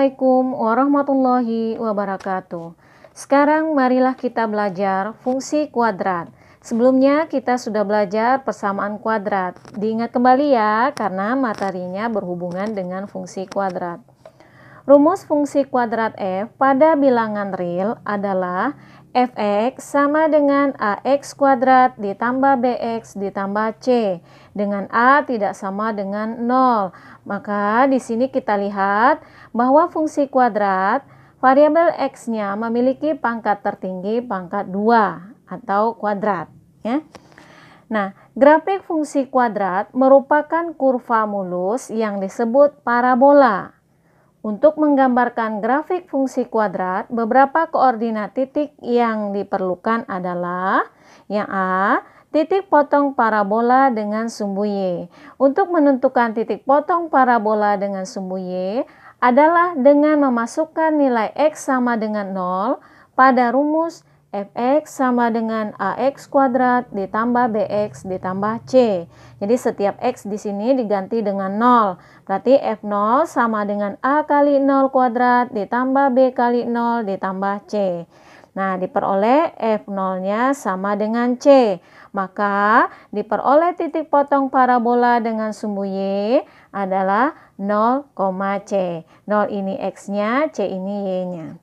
Assalamualaikum warahmatullahi wabarakatuh. Sekarang marilah kita belajar fungsi kuadrat. Sebelumnya kita sudah belajar persamaan kuadrat. Diingat kembali ya, karena materinya berhubungan dengan fungsi kuadrat. Rumus fungsi kuadrat f pada bilangan real adalah fx sama dengan ax kuadrat ditambah bx ditambah c, dengan a tidak sama dengan 0. Maka di sini kita lihat bahwa fungsi kuadrat variabel x-nya memiliki pangkat tertinggi pangkat 2 atau kuadrat ya. Nah, grafik fungsi kuadrat merupakan kurva mulus yang disebut parabola. Untuk menggambarkan grafik fungsi kuadrat, beberapa koordinat titik yang diperlukan adalah yang A, titik potong parabola dengan sumbu Y. Untuk menentukan titik potong parabola dengan sumbu Y adalah dengan memasukkan nilai X sama dengan 0 pada rumus fx sama dengan ax kuadrat ditambah bx ditambah c. Jadi setiap x di sini diganti dengan 0. Berarti f0 sama dengan a kali 0 kuadrat ditambah b kali 0 ditambah c. Nah, diperoleh f0-nya sama dengan c. Maka diperoleh titik potong parabola dengan sumbu y adalah 0, c. 0 ini x-nya, c ini y-nya.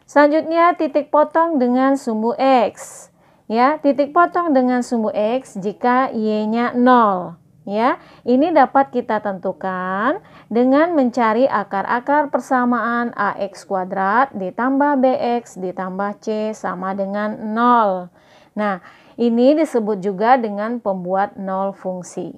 Selanjutnya titik potong dengan sumbu x. Ya, titik potong dengan sumbu x jika y-nya 0. Ya, ini dapat kita tentukan dengan mencari akar-akar persamaan ax kuadrat ditambah bx ditambah c sama dengan 0. Nah, ini disebut juga dengan pembuat 0 fungsi.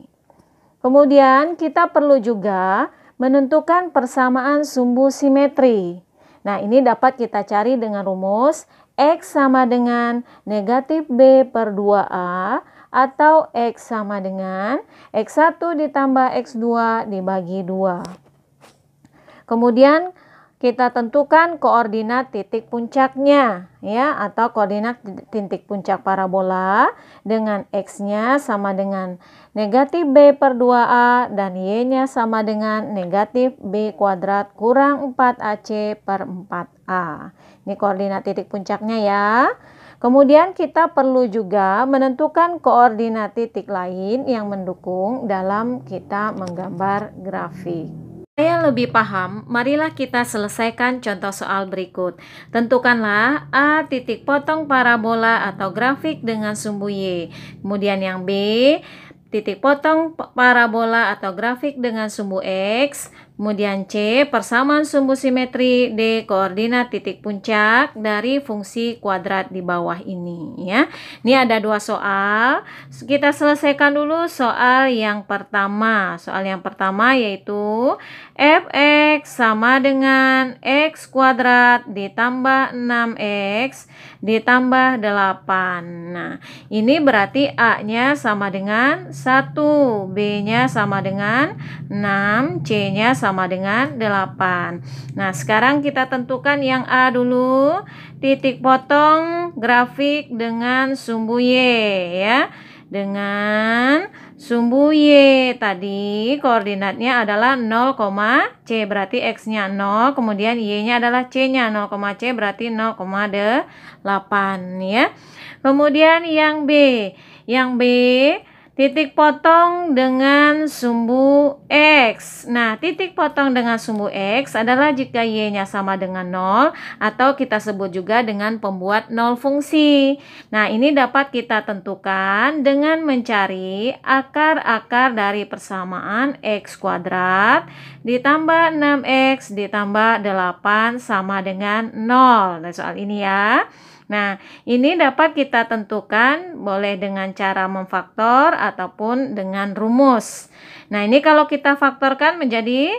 Kemudian kita perlu juga menentukan persamaan sumbu simetri. Nah, ini dapat kita cari dengan rumus X sama dengan negatif B per 2A atau X sama dengan X1 ditambah X2 dibagi 2. Kemudian kita tentukan koordinat titik puncaknya ya, atau koordinat titik puncak parabola dengan X-nya sama dengan negatif B per 2A dan Y-nya sama dengan negatif B kuadrat kurang 4AC per 4A. Ini koordinat titik puncaknya ya. Kemudian kita perlu juga menentukan koordinat titik lain yang mendukung dalam kita menggambar grafik. Supaya lebih paham, marilah kita selesaikan contoh soal berikut. Tentukanlah A titik potong parabola atau grafik dengan sumbu Y. Kemudian yang B, titik potong parabola atau grafik dengan sumbu X. Kemudian C, persamaan sumbu simetri. D, koordinat titik puncak dari fungsi kuadrat di bawah ini ya. Ini ada dua soal. Kita selesaikan dulu soal yang pertama. Soal yang pertama yaitu fx sama dengan x kuadrat ditambah 6x ditambah 8. Nah, ini berarti A-nya sama dengan 1, B-nya sama dengan 6, C-nya sama dengan 8. Nah, sekarang kita tentukan yang A dulu. Titik potong grafik dengan sumbu Y ya. Dengan sumbu Y tadi koordinatnya adalah 0, C berarti X-nya 0, kemudian Y-nya adalah C-nya 0, C berarti 0,8 ya. Kemudian yang B. Yang B titik potong dengan sumbu X. Nah, titik potong dengan sumbu X adalah jika Y-nya sama dengan 0 atau kita sebut juga dengan pembuat 0 fungsi. Nah, ini dapat kita tentukan dengan mencari akar-akar dari persamaan X kuadrat ditambah 6X ditambah 8 sama dengan 0. Nah, soal ini ya. Nah, ini dapat kita tentukan boleh dengan cara memfaktor ataupun dengan rumus. Nah, ini kalau kita faktorkan menjadi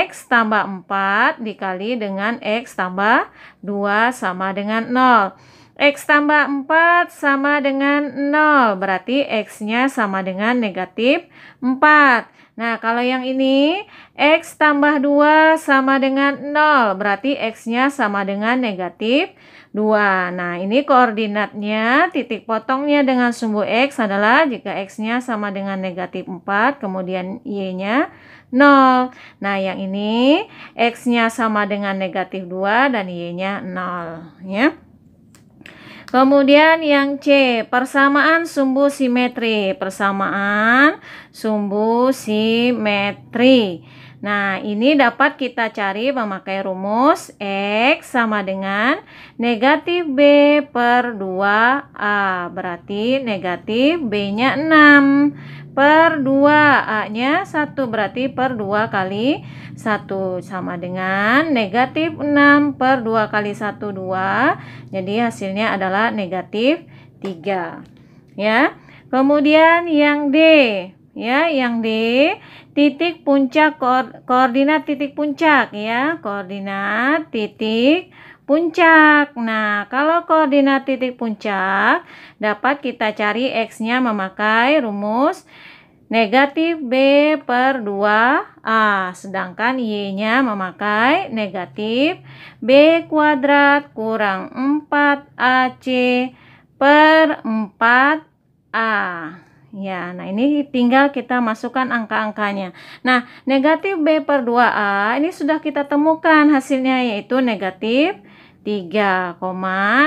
X tambah 4 dikali dengan X tambah 2 sama dengan 0. X tambah 4 sama dengan 0, berarti X-nya sama dengan negatif 4. Nah, kalau yang ini X tambah 2 sama dengan 0, berarti X-nya sama dengan negatif 2. Nah, ini koordinatnya, titik potongnya dengan sumbu X adalah jika X-nya sama dengan negatif 4, kemudian Y-nya 0. Nah, yang ini X-nya sama dengan negatif 2 dan Y-nya 0. Ya. Kemudian yang C, persamaan sumbu simetri. Persamaan sumbu simetri. Nah, ini dapat kita cari memakai rumus X sama dengan negatif B per 2A. Berarti negatif B-nya 6 per 2A-nya 1. Berarti per 2 kali 1 sama dengan negatif 6 per 2 kali 1, 2. Jadi hasilnya adalah negatif 3. Ya. Kemudian yang D. Ya, yang D, titik puncak, koordinat titik puncak ya, koordinat titik puncak. Nah, kalau koordinat titik puncak dapat kita cari X-nya memakai rumus negatif B per 2A, sedangkan Y-nya memakai negatif B kuadrat kurang 4AC per 4A. Ya, nah ini tinggal kita masukkan angka-angkanya. Nah, negatif B per 2A ini sudah kita temukan hasilnya, yaitu negatif 3,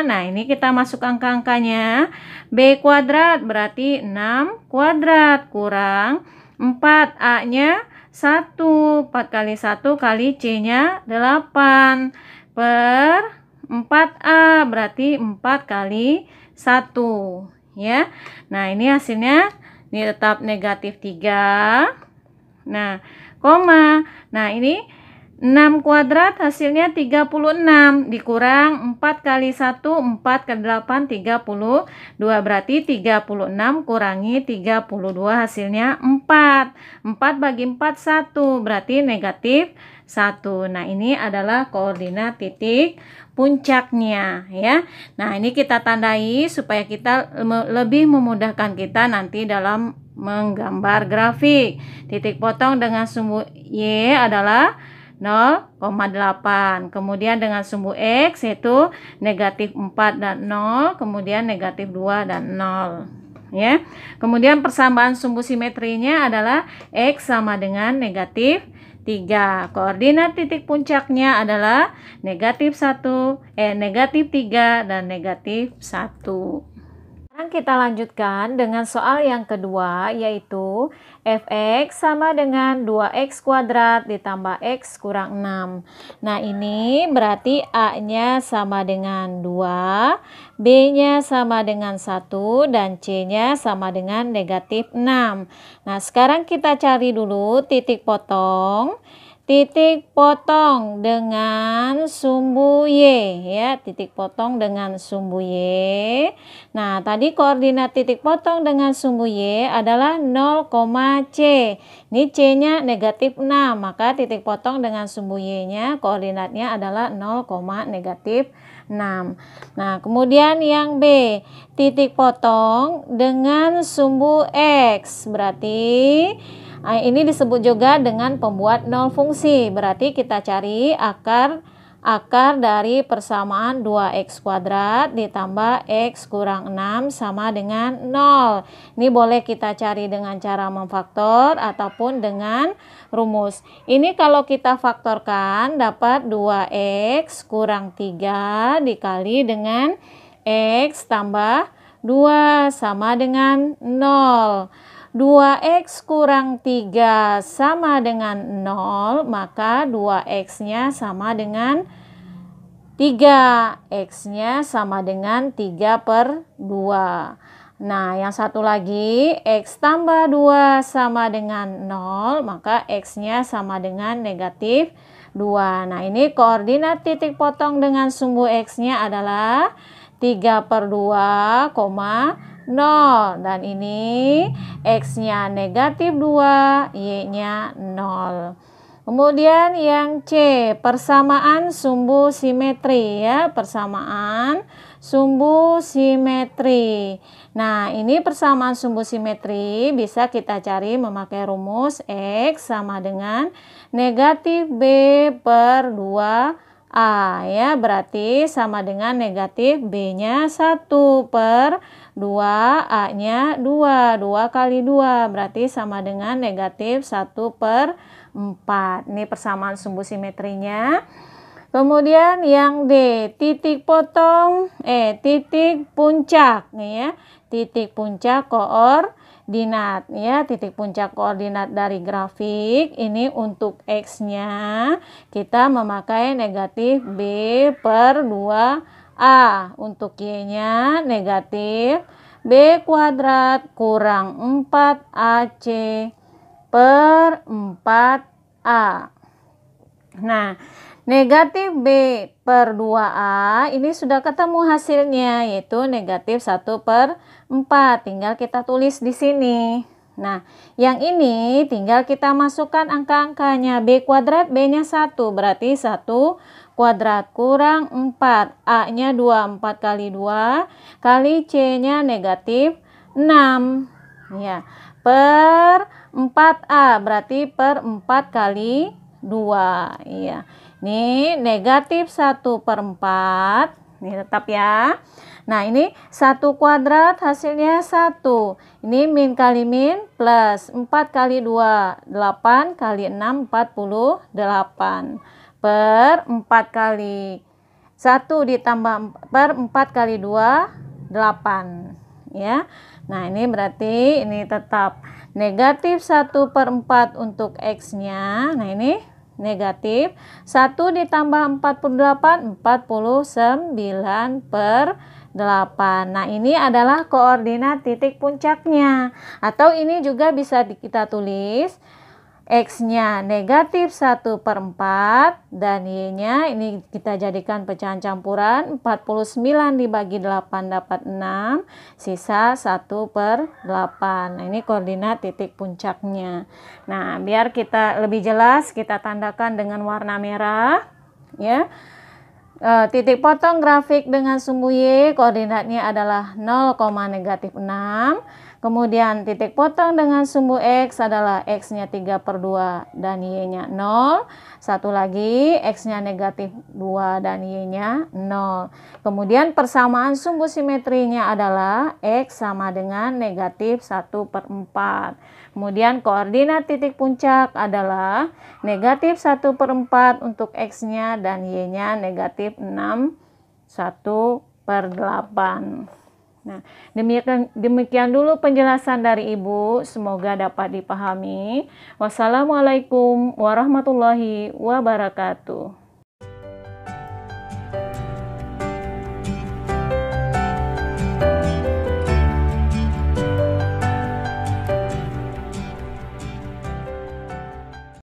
nah ini kita masuk angka-angkanya. B kuadrat berarti 6 kuadrat kurang 4A-nya 1. 4 kali 1 kali C-nya 8 per 4A berarti 4 kali 1. Ya. Nah, ini hasilnya ini tetap negatif 3. Nah, koma. Nah, ini 6 kuadrat hasilnya 36 dikurang 4 kali 1, 4 kali 8, 32. Berarti 36 kurangi 32 hasilnya 4. 4 bagi 4, 1. Berarti negatif 1. Nah, ini adalah koordinat titik puncaknya ya. Nah, ini kita tandai supaya kita lebih memudahkan kita nanti dalam menggambar grafik. Titik potong dengan sumbu Y adalah 0,8. Kemudian dengan sumbu X yaitu negatif 4 dan 0, kemudian negatif 2 dan 0. Ya. Kemudian persamaan sumbu simetrinya adalah X sama dengan negatif 3. Koordinat titik puncaknya adalah negatif 3 dan negatif 1. Sekarang kita lanjutkan dengan soal yang kedua, yaitu fx sama dengan 2x kuadrat ditambah x kurang 6. Nah, ini berarti A-nya sama dengan 2, B-nya sama dengan 1, dan C-nya sama dengan negatif 6. Nah, sekarang kita cari dulu titik potong. Titik potong dengan sumbu Y ya, titik potong dengan sumbu Y. Nah, tadi koordinat titik potong dengan sumbu Y adalah 0, C. Ini C-nya negatif 6, maka titik potong dengan sumbu Y-nya koordinatnya adalah 0, negatif 6. Nah, kemudian yang B, titik potong dengan sumbu X. Berarti ini disebut juga dengan pembuat nol fungsi. Berarti kita cari akar dari persamaan 2x kuadrat ditambah x kurang 6 sama dengan 0. Ini boleh kita cari dengan cara memfaktor ataupun dengan rumus. Ini kalau kita faktorkan dapat 2x kurang 3 dikali dengan x tambah 2 sama dengan 0. 2x kurang 3 sama dengan 0, maka 2x-nya sama dengan 3. X-nya sama dengan 3 per 2. Nah, yang satu lagi, x tambah 2 sama dengan 0, maka x-nya sama dengan negatif 2. Nah, ini koordinat titik potong dengan sumbu x-nya adalah 3 per 2, 0, dan ini X-nya negatif 2, Y-nya 0. Kemudian yang C, persamaan sumbu simetri ya, persamaan sumbu simetri. Nah, ini persamaan sumbu simetri bisa kita cari memakai rumus X sama dengan negatif B per 2A ya, berarti sama dengan negatif B-nya 1 per A-nya 2. 2 kali 2 berarti sama dengan negatif 1/4. Ini persamaan sumbu simetrinya. Kemudian yang D, titik puncak nih ya. Titik puncak koordinat ya, titik puncak koordinat dari grafik ini untuk X-nya kita memakai negatif B/2A. Untuk Y-nya negatif B kuadrat kurang 4AC per 4A. Nah, negatif B/2A ini sudah ketemu hasilnya, yaitu negatif 1/4. Tinggal kita tulis di sini. Nah, yang ini tinggal kita masukkan angka-angkanya. B kuadrat, B-nya 1, berarti 1 kuadrat kurang 4. A-nya 2, 4 kali 2, kali C-nya negatif 6. Ya, per 4A, berarti per 4 kali 2. Iya. Ini negatif 1/4. Ini tetap ya. Nah, ini 1 kuadrat hasilnya 1. Ini min kali min plus 4 kali 2, 8 kali 6, 48. Per 4 kali 1 ditambah per 4 kali 2, 8. Ya. Nah, ini berarti ini tetap negatif 1/4 untuk X-nya. Nah, ini negatif 1 ditambah 48, 49/8. Nah, ini adalah koordinat titik puncaknya. Atau ini juga bisa kita tulis X-nya negatif 1/4 dan Y-nya ini kita jadikan pecahan campuran. 49 dibagi 8 dapat 6, sisa 1/8. Nah, ini koordinat titik puncaknya. Nah, biar kita lebih jelas kita tandakan dengan warna merah ya. Titik potong grafik dengan sumbu Y koordinatnya adalah 0,-6. Kemudian titik potong dengan sumbu X adalah X-nya 3/2 dan Y-nya 0. Satu lagi X-nya negatif 2 dan Y-nya 0. Kemudian persamaan sumbu simetrinya adalah X sama dengan negatif 1/4. Kemudian koordinat titik puncak adalah negatif 1/4 untuk X-nya dan Y-nya negatif 6, 1/8. Nah, demikian dulu penjelasan dari Ibu. Semoga dapat dipahami. Wassalamualaikum warahmatullahi wabarakatuh.